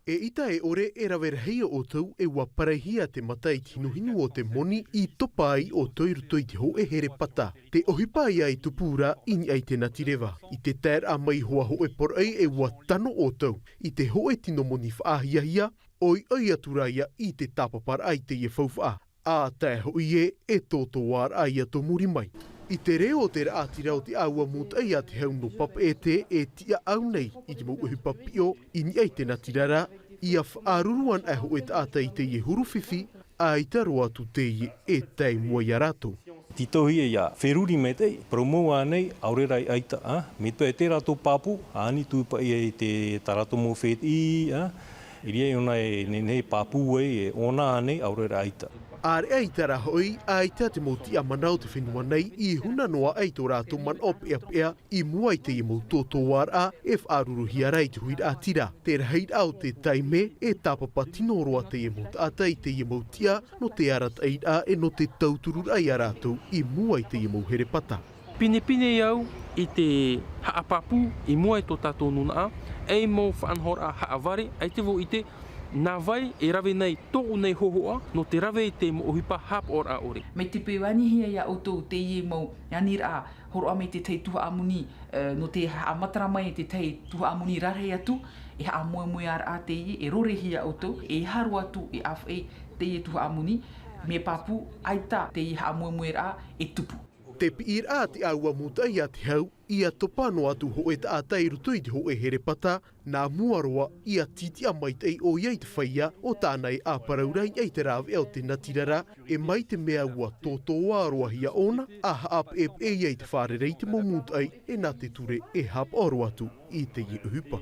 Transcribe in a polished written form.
E ita e ore e rawerheia o tau e waparehia te matai tinuhinu o te moni I topai o toirutoi te ho e herepata. Te ohipai ai tupura ini ai te natireva. I te ter a mai hoa ho e porei e watano o tau. I te ho e tino moni whaahia oi ai aturaia I te tapapar ai te e whauwha. A tae hoi e toto war ai ato muri mai. I te reo te raatira o te aua mut ai a te hauno papa e tia au nei I te mau uhi papio ini ai te natirara I a whaaruruan e ho e taata I te hurufwhiwhi a I te roa tu te e tei mua I a rato. Titohi e ia wheruri me te, promoa nei, aurerai aita, me tu e te rato papu, ani tūpa I te tarato mo wheti, iri e ona e nei papu e ona nei, aurerai aita. Are ai tara hoi, ai te moti a manau te whenua nei I huna noa ai tō rātou man op ea I mua I te I mautoto war a e whaaruru hiarai te huira a tira. Te rahid au te taime e tāpapa tino roa te mot ata I te mautia no te arat aid a e no te tauturur ai a rātou I mua I te mau herepata. Pine iau I te haapapu I mua I tō tātou nuna a, ei mo whaanhor a haaware, ai te vo I te nā vai e rawe nei tōu nei hohoa no te rawe I te mo ohipa hap or a ore. Mei te pewani hia ia outou te ie mau yanir a horoa me te tei tuha amuni no te amatara mai te tei tuha amuni rarhei atu e haa moe ar a te ie e rore hia outou e haru atu e af e te ie tuha amuni me papu aita te ie haa moe a e tupu. Te piir a te aua mutai a te hau, ia topano atu ho e taata I rutoi te ho e herepata, nā muaroa ia titi a mai tei o iei te whaia o tānei a paraurai ei te rāwe au te natirara e mai te mea ua tōtoa aroa hia ona, a haap e iei te whārerei te mo mutai e nā te ture e hap aro atu I te ie uhupa.